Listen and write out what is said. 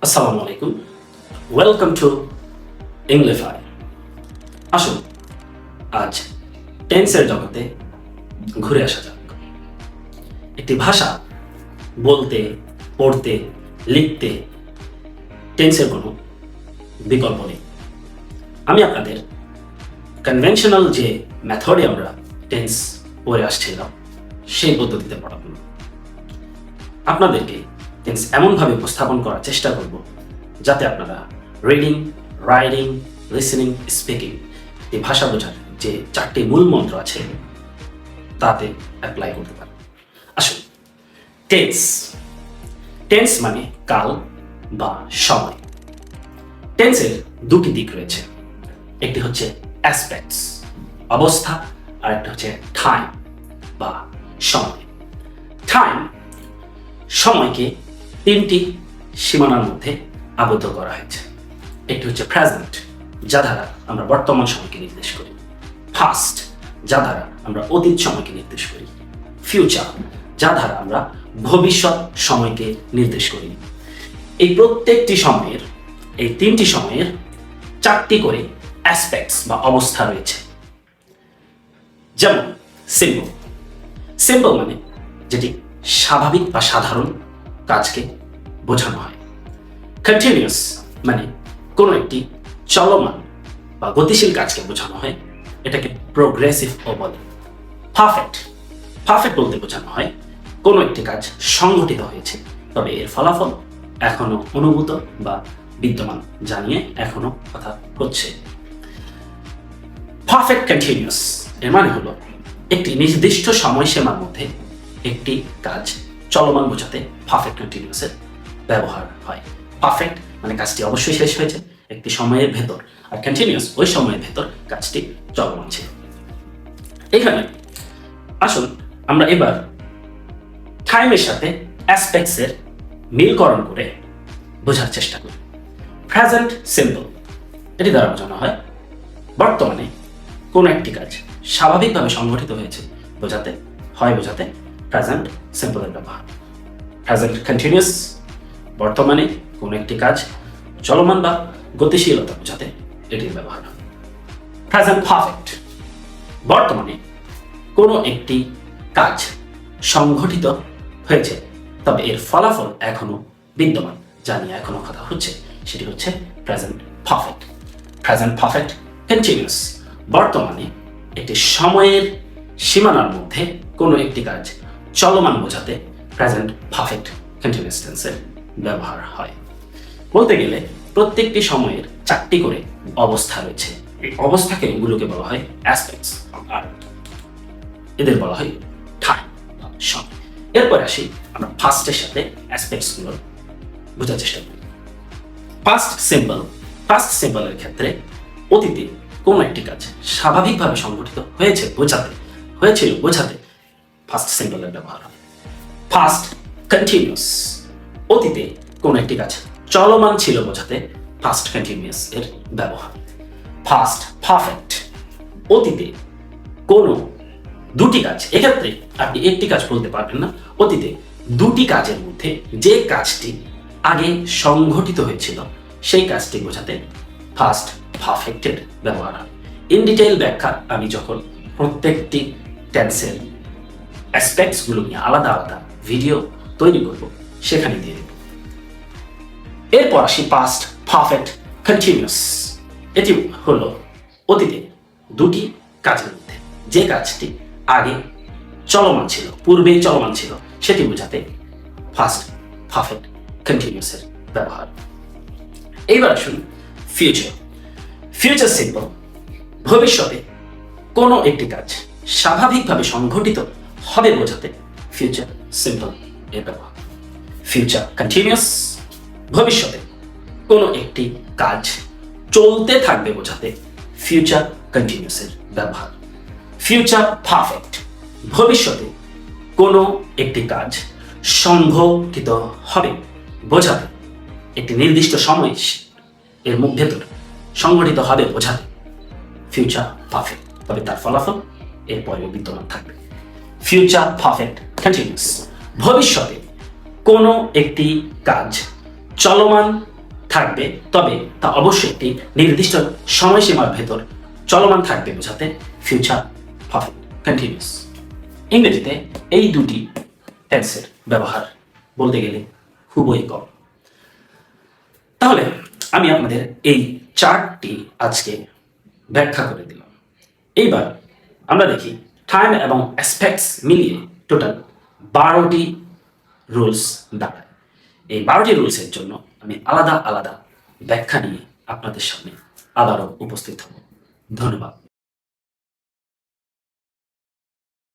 আসসালামু আলাইকুম, welcome to ইংলিফাই। আসুন আজ টেন্সের জগতে ঘুরে আসা যাক। একটি ভাষা বলতে, পড়তে, লিখতে টেন্সের কোনো বিকল্প নেই। আমি আপনাদের কনভেনশনাল যে মেথডে আমরা টেন্স পড়ে আসছিলাম সেই পদ্ধতিতে পড়াবো না। আপনাদেরকে টেন্স এমনভাবে উপস্থাপন করার চেষ্টা করব যাতে আপনারা রিডিং, রাইটিং, লিসেনিং, স্পিকিং এই ভাষা বোঝার যে চারটি মূল মন্ত্র আছে তাতে অ্যাপ্লাই করতে পারেন। আসুন, টেন্স টেন্স মানে কাল বা সময়। টেন্সের দুটি দিক রয়েছে, একটি হচ্ছে অ্যাসপেক্টস অবস্থা, আর একটা হচ্ছে টাইম বা সময়। টাইম সময়কে তিনটি সীমানার মধ্যে আবদ্ধ করা হয়েছে। একটি হচ্ছে প্রেজেন্ট, যা দ্বারা আমরা বর্তমান সময়কে নির্দেশ করি। পাস্ট, যা দ্বারা আমরা অতীত সময়কে নির্দেশ করি। ফিউচার, যা দ্বারা আমরা ভবিষ্যৎ সময়কে নির্দেশ করি। এই প্রত্যেকটি সময়ের, এই তিনটি সময়ের চারটি করে অ্যাসপেক্টস বা অবস্থা রয়েছে। যেমন সিম্পল। সিম্পল মানে যেটি স্বাভাবিক বা সাধারণ কাজকে বোঝানো হয়। কন্টিনিউয়াস মানে কোনো একটি চলমান বা গতিশীল কাজকে বোঝানো হয়, এটাকে প্রোগ্রেসিভ ও বলে। পারফেক্ট, পারফেক্ট বলতে বোঝানো হয় কোনো একটি কাজ সংঘটিত হয়েছে, তবে এর ফলাফল এখনো অনুভূত বা বিদ্যমান, জানিয়ে এখনো কথা হচ্ছে। পারফেক্ট কন্টিনিউয়াস এর মানে হলো একটি নির্দিষ্ট সময়সীমার মধ্যে একটি কাজ চলমান বোঝাতে পারফেক্ট কন্টিনিউয়াসের ব্যবহার হয়। পারফেক্ট মানে কাজটি অবশ্যই শেষ হয়েছে একটি সময়ের ভেতর, আর কন্টিনিউয়াস ওই সময়ের ভেতর কাজটি চলমান ছিল। এখানে আসুন আমরা এবার টাইমের সাথে অ্যাসপেক্টসের মিলকরণ করে বোঝার চেষ্টা করি। প্রেজেন্ট সিম্পল, এটি দ্বারা বোঝানো হয় বর্তমানে কোনো একটি কাজ স্বাভাবিকভাবে সংঘটিত হয়েছে বোঝাতে প্রেজেন্ট সিম্পলের ব্যবহার। প্রেজেন্ট কন্টিনিউয়াস, বর্তমানে কোনো একটি কাজ চলমান বা গতিশীলতা বোঝাতে এটির ব্যবহার হয়। প্রেজেন্ট পারফেক্ট, বর্তমানে কোনো একটি কাজ সংঘটিত হয়েছে, তবে এর ফলাফল এখনো বিদ্যমান, জানিয়ে এখনো কথা হচ্ছে, সেটি হচ্ছে present perfect. Present perfect continuous, বর্তমানে একটি সময়ের সীমানার মধ্যে কোনো একটি কাজ চলমান বোঝাতে প্রেজেন্ট পারফেক্ট কন্টিনিউয়াস টেন্সের ব্যবহার হয়। বলতে গেলে প্রত্যেকটি সময়ের চারটি করে অবস্থা রয়েছে। এই অবস্থাকে এগুলোকে বলা হয় অ্যাসপেক্টস, আর এদের বলা হয় টাইম বা সময়। এরপর আসি আমরা ফার্স্টের সাথে অ্যাসপেক্টস গুলো বোঝার চেষ্টা করি। ফার্স্ট সিম্পল, ফার্স্ট সিম্পলের ক্ষেত্রে অতীতে কোনো একটি কাজ স্বাভাবিকভাবে সংঘটিত হয়েছিল বোঝাতে ফার্স্ট সিম্পলের ব্যবহার হয়। ফার্স্ট কন্টিনিউয়াস, অতীতে কোনো একটি কাজ চলমান ছিল বোঝাতে ফার্স্ট কন্টিনিউয়াস এর ব্যবহার। ফার্স্ট পারফেক্ট, অতীতে কোনো দুটি কাজ, এক্ষেত্রে আপনি একটি কাজ বলতে পারবেন না, অতীতে দুটি কাজের মধ্যে যে কাজটি আগে সংঘটিত হয়েছিল সেই কাজটি বোঝাতে ফার্স্ট পারফেক্টের ব্যবহার হয়। ইন ডিটেইল ব্যাখ্যা আমি যখন প্রত্যেকটি টেন্সের অ্যাসপেক্টস গুলো নিয়ে আলাদা আলাদা ভিডিও তৈরি করব সেখানে দিয়ে দেব। এরপর আসি পাস্ট পারফেক্ট কন্টিনিউয়াস। এটি হলো অতীতে দুটি কাজের মধ্যে যে কাজটি আগে চলমান ছিল, পূর্বেই চলমান ছিল, সেটি বোঝাতে ফার্স্ট পারফেক্ট কন্টিনিউয়াসের ব্যবহার। এইবার আসুন ফিউচার। ফিউচার সিম্পল, ভবিষ্যতে কোনো একটি কাজ স্বাভাবিকভাবে সংঘটিত হবে বোঝাতে ফিউচার সিম্পল এর ব্যবহার। ফিউচার কন্টিনিউয়াস, ভবিষ্যতে কোনো একটি কাজ চলতে থাকবে বোঝাতে ফিউচার কন্টিনিউয়াসের ব্যবহার। ফিউচার পারফেক্ট, ভবিষ্যতে কোনো একটি কাজ সংঘটিত হবে বোঝাতে, একটি নির্দিষ্ট সময় এর ভেতর সংঘটিত হবে বোঝাতে ফিউচার পারফেক্ট, তবে তার ফলাফল এরপরেও বিদ্যমান থাকবে। ফিউচার পারফেক্ট কন্টিনিউয়াস, ভবিষ্যতে কোনো একটি কাজ চলমান থাকবে, তবে তা অবশ্যই একটি নির্দিষ্ট সময়সীমার ভেতর চলমান থাকবে বোঝাতে ফিউচার পারফেক্ট কন্টিনিউয়াস। ইংরেজিতে এই দুটি টেন্সের ব্যবহার বলতে গেলে খুবই কম। তাহলে আমি আপনাদের এই চার্টটি আজকে ব্যাখ্যা করে দিলাম। এইবার আমরা দেখি টাইম এবং অ্যাসপেক্টস মিলিয়ে টোটাল 12টি রুলস দাঁড়ায়। এই 12টি রুলসের জন্য আমি আলাদা আলাদা ব্যাখ্যা নিয়ে আপনাদের সামনে আবারও উপস্থিত হব। ধন্যবাদ।